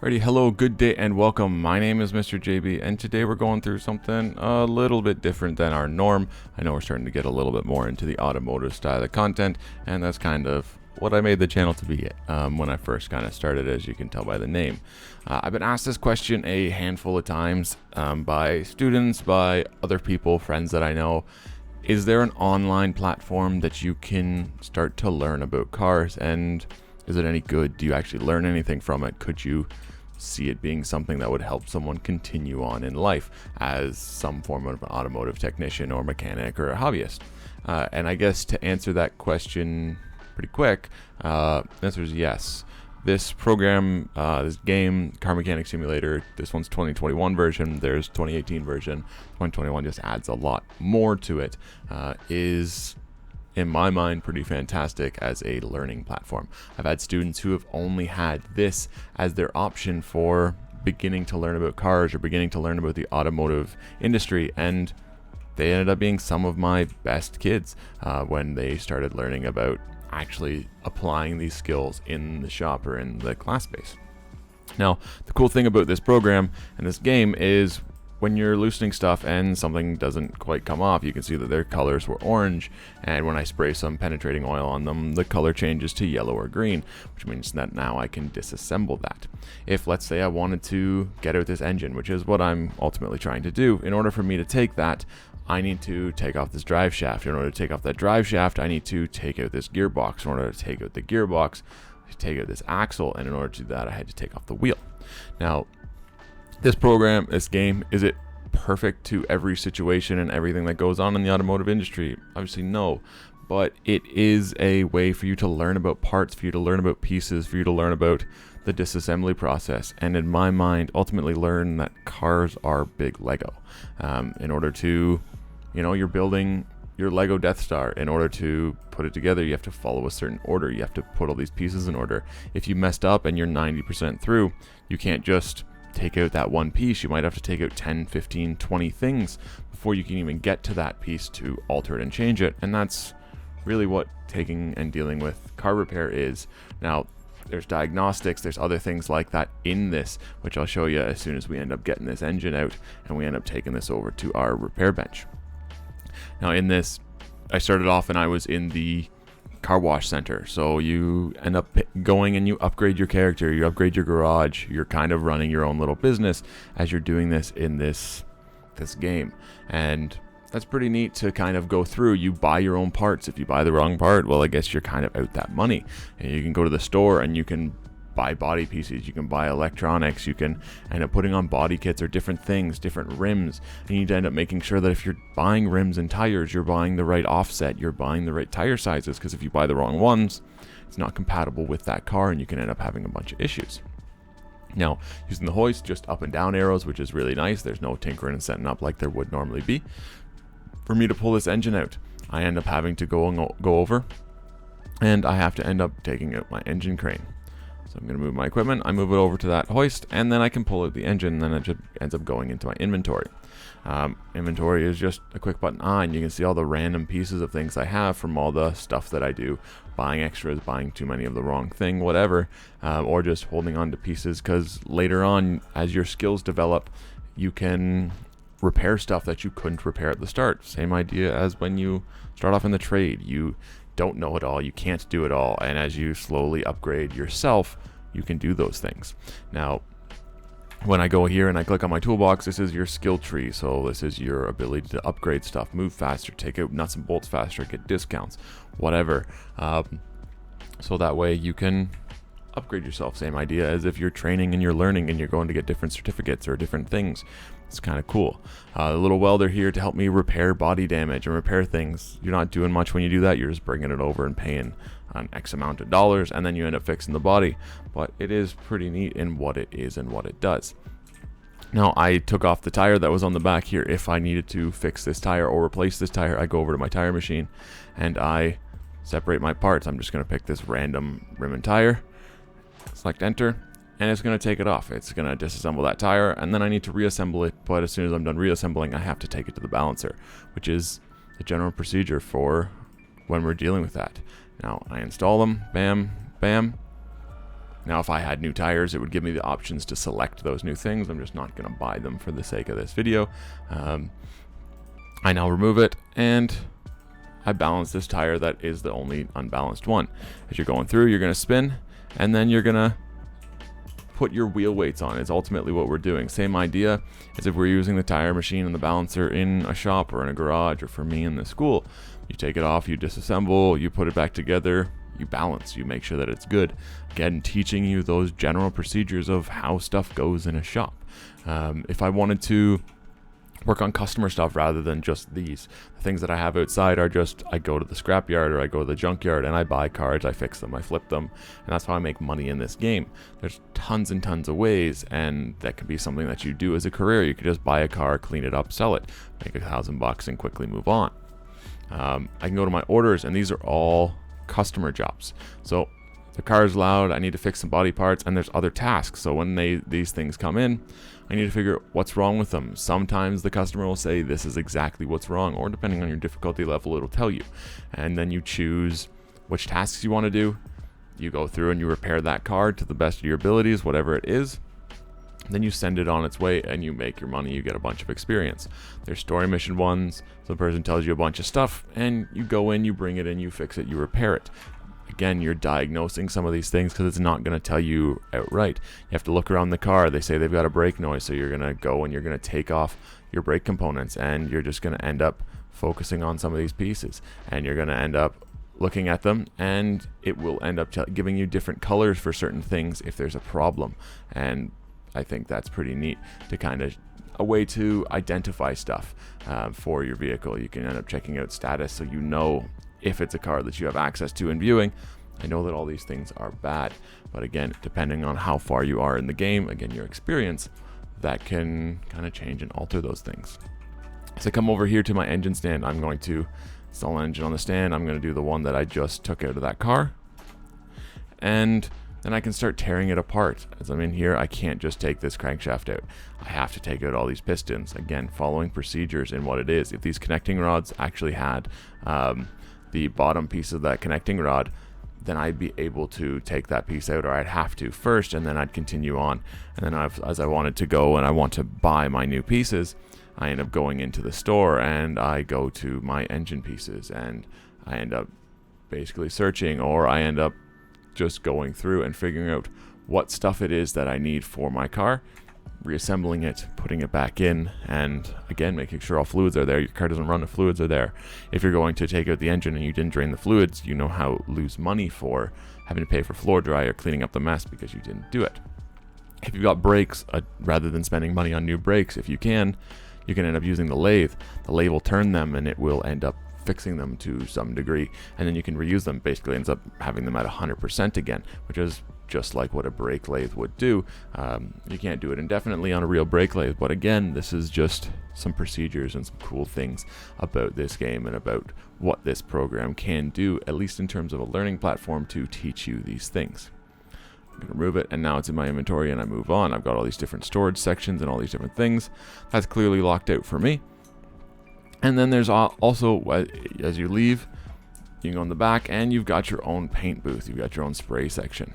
Alrighty, hello, good day, and welcome. My name is Mr. JB, and today we're going through something a little bit different than our norm. I know we're starting to get a little bit more into the automotive style of content, and that's kind of what I made the channel to be when I first kind of started, as you can tell by the name. I've been asked this question a handful of times by students, by other people, friends that I know. Is there an online platform that you can start to learn about cars, and is it any good? Do you actually learn anything from it? Could you see it being something that would help someone continue on in life as some form of an automotive technician or mechanic or a hobbyist? And I guess to answer that question pretty quick, the answer is yes. This program, this game, Car Mechanic Simulator, this one's 2021 version, there's 2018 version, 2021 just adds a lot more to it, is in my mind pretty fantastic as a learning platform. I've had students who have only had this as their option for beginning to learn about cars or beginning to learn about the automotive industry, and they ended up being some of my best kids when they started learning about actually applying these skills in the shop or in the class space. Now, the cool thing about this program and this game is when you're loosening stuff and something doesn't quite come off, you can see that their colors were orange, and when I spray some penetrating oil on them, the color changes to yellow or green, which means that now I can disassemble that. If, let's say, I wanted to get out this engine, which is what I'm ultimately trying to do, in order for me to take that, I need to take off this drive shaft. In order to take off that drive shaft, I need to take out this gearbox. In order to take out the gearbox, I take out this axle, and in order to do that, I had to take off the wheel. Now, this program, this game, is it perfect to every situation and everything that goes on in the automotive industry? Obviously no, but it is a way for you to learn about parts, for you to learn about pieces, for you to learn about the disassembly process, and in my mind, ultimately learn that cars are big Lego. In order to, you're building your Lego Death Star. In order to put it together, you have to follow a certain order. You have to put all these pieces in order. If you messed up and you're 90% through, you can't just take out that one piece. You might have to take out 10, 15, 20 things before you can even get to that piece to alter it and change it. And that's really what taking and dealing with car repair is. Now, there's diagnostics, there's other things like that in this, which I'll show you as soon as we end up getting this engine out and we end up taking this over to our repair bench. Now in this, I started off and I was in the car wash center. So you end up going and you upgrade your character, you upgrade your garage, you're kind of running your own little business as you're doing this in this game. And that's pretty neat to kind of go through. You buy your own parts. If you buy the wrong part, well, I guess you're kind of out that money. And you can go to the store and you can buy body pieces, you can buy electronics, you can end up putting on body kits or different things, different rims. And you need to end up making sure that if you're buying rims and tires, you're buying the right offset, you're buying the right tire sizes, because if you buy the wrong ones, it's not compatible with that car and you can end up having a bunch of issues. Now, using the hoist, just up and down arrows, which is really nice. There's no tinkering and setting up like there would normally be. For me to pull this engine out, I end up having to go over, and I have to end up taking out my engine crane. So I'm going to move my equipment, I move it over to that hoist, and then I can pull out the engine, and then it just ends up going into my inventory. Inventory is just a quick button on. You can see all the random pieces of things I have from all the stuff that I do, buying extras, buying too many of the wrong thing, whatever, or just holding on to pieces, because later on, as your skills develop, you can repair stuff that you couldn't repair at the start. Same idea as when you start off in the trade. You don't know it all, you can't do it all, and as you slowly upgrade yourself, you can do those things. Now, when I go here and I click on my toolbox, this is your skill tree. So this is your ability to upgrade stuff, move faster, take out nuts and bolts faster, get discounts, whatever. So that way you can upgrade yourself. Same idea as if you're training and you're learning and you're going to get different certificates or different things. It's kind of cool. A little welder here to help me repair body damage and repair things. You're not doing much when you do that. You're just bringing it over and paying an X amount of dollars, and then you end up fixing the body. But it is pretty neat in what it is and what it does. Now, I took off the tire that was on the back here. If I needed to fix this tire or replace this tire, I go over to my tire machine and I separate my parts. I'm just going to pick this random rim and tire, select enter, and it's going to take it off. It's going to disassemble that tire, and then I need to reassemble it. But as soon as I'm done reassembling, I have to take it to the balancer, which is the general procedure for when we're dealing with that. Now I install them, bam, bam, Now, if I had new tires, it would give me the options to select those new things. I'm just not going to buy them for the sake of this video. I now remove it, and I balance this tire that is the only unbalanced one. As you're going through, you're going to spin, and then you're going to put your wheel weights on. Is ultimately what we're doing. Same idea as if we're using the tire machine and the balancer in a shop or in a garage, or for me in the school. You take it off, you disassemble, you put it back together, you balance, you make sure that it's good. Again, teaching you those general procedures of how stuff goes in a shop. If I wanted to work on customer stuff rather than just these, the things that I have outside are just, I go to the scrapyard or I go to the junkyard and I buy cards, I fix them, I flip them, and that's how I make money in this game. There's tons and tons of ways, and that can be something that you do as a career. You could just buy a car, clean it up, sell it, make $1,000 and quickly move on. I can go to my orders, and these are all customer jobs. So the car is loud, I need to fix some body parts, and there's other tasks. So when these things come in, I need to figure out what's wrong with them. Sometimes the customer will say this is exactly what's wrong, or depending on your difficulty level, it'll tell you. And then you choose which tasks you want to do. You go through and you repair that car to the best of your abilities, whatever it is. Then you send it on its way and you make your money, you get a bunch of experience. There's story mission ones, so the person tells you a bunch of stuff and you go in, you bring it in, you fix it, you repair it. Again, you're diagnosing some of these things because it's not going to tell you outright. You have to look around the car. They say they've got a brake noise, so you're going to go and you're going to take off your brake components, and you're just going to end up focusing on some of these pieces, and you're going to end up looking at them, and it will end up giving you different colors for certain things if there's a problem. And I think that's pretty neat to kind of a way to identify stuff for your vehicle. You can end up checking out status so you know if it's a car that you have access to and viewing. I know that all these things are bad, but again, depending on how far you are in the game, again, your experience, that can kind of change and alter those things. So I come over here to my engine stand. I'm going to install an engine on the stand. I'm going to do the one that I just took out of that car, and then I can start tearing it apart. As I'm in here, I can't just take this crankshaft out. I have to take out all these pistons. Again, following procedures in what it is. If these connecting rods actually had the bottom piece of that connecting rod, then I'd be able to take that piece out, or I'd have to first, and then I'd continue on. And then as I wanted to go and I want to buy my new pieces, I end up going into the store and I go to my engine pieces, and I end up basically searching, or I end up just going through and figuring out what stuff it is that I need for my car, reassembling it, putting it back in, and again, making sure all fluids are there. Your car doesn't run if fluids are there. If you're going to take out the engine and you didn't drain the fluids, you know how to lose money for having to pay for floor dry or cleaning up the mess because you didn't do it. If you've got brakes, rather than spending money on new brakes, if you can end up using the lathe. The lathe will turn them and it will end up fixing them to some degree, and then you can reuse them. Basically ends up having them at 100% again, which is just like what a brake lathe would do. You can't do it indefinitely on a real brake lathe, but again, this is just some procedures and some cool things about this game and about what this program can do, at least in terms of a learning platform to teach you these things. I'm going to remove it, and now it's in my inventory, and I move on. I've got all these different storage sections and all these different things. That's clearly locked out for me. And then there's also, as you leave, you can go in the back and you've got your own paint booth. You've got your own spray section.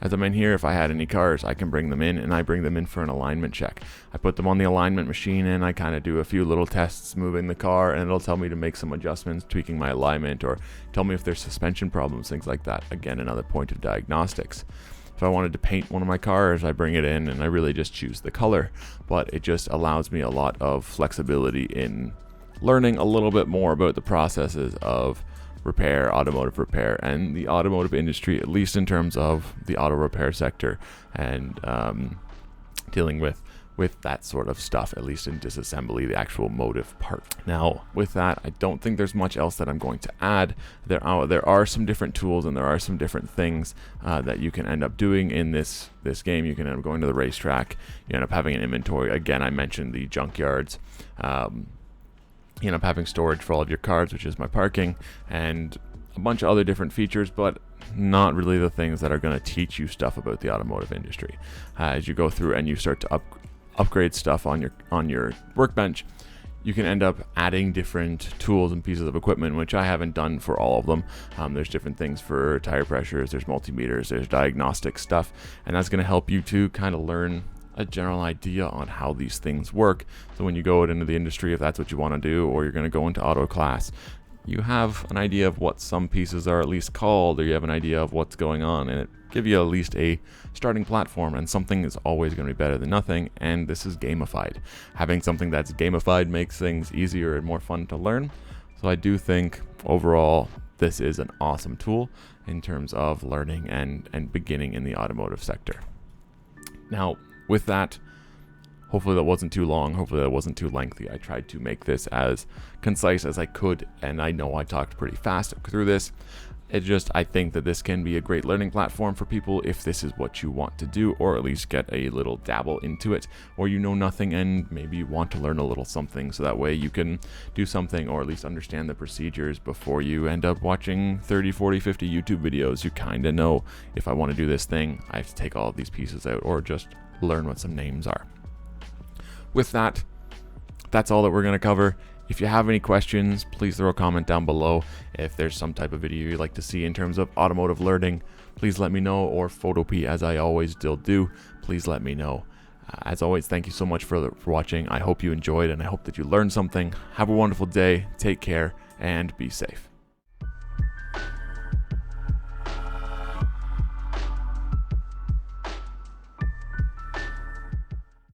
As I'm in here, if I had any cars, I can bring them in, and I bring them in for an alignment check. I put them on the alignment machine and I kind of do a few little tests moving the car, and it'll tell me to make some adjustments, tweaking my alignment, or tell me if there's suspension problems, things like that. Again, another point of diagnostics. If I wanted to paint one of my cars, I bring it in and I really just choose the color, but it just allows me a lot of flexibility in learning a little bit more about the processes of repair, automotive repair, and the automotive industry, at least in terms of the auto repair sector, and dealing with that sort of stuff, at least in disassembly, the actual motive part. Now, with that, I don't think there's much else that I'm going to add. There are some different tools and there are some different things that you can end up doing in this game. You can end up going to the racetrack. You end up having an inventory. Again, I mentioned the junkyards. You end up having storage for all of your cars, which is my parking, and a bunch of other different features, but not really the things that are going to teach you stuff about the automotive industry. As you go through and you start to upgrade stuff on your workbench, you can end up adding different tools and pieces of equipment, which I haven't done for all of them. There's different things for tire pressures, there's multimeters, there's diagnostic stuff, and that's going to help you to kind of learn a general idea on how these things work. So when you go out into the industry, if that's what you want to do, or you're going to go into auto class, you have an idea of what some pieces are at least called, or you have an idea of what's going on, and it give you at least a starting platform. And something is always going to be better than nothing, and this is gamified. Having something that's gamified makes things easier and more fun to learn. So I do think overall this is an awesome tool in terms of learning and beginning in the automotive sector. Now, with that, hopefully that wasn't too long, hopefully that wasn't too lengthy. I tried to make this as concise as I could, and I know I talked pretty fast through this. I think that this can be a great learning platform for people if this is what you want to do, or at least get a little dabble into it, or you know nothing and maybe you want to learn a little something, so that way you can do something or at least understand the procedures before you end up watching 30, 40, 50 YouTube videos. You kind of know, if I want to do this thing, I have to take all of these pieces out, or just learn what some names are. With that, that's all that we're going to cover. If you have any questions, please throw a comment down below. If there's some type of video you'd like to see in terms of automotive learning, please let me know, or Photopea, as I always still do, please let me know. As always, thank you so much for watching. I hope you enjoyed, and I hope that you learned something. Have a wonderful day, take care, and be safe.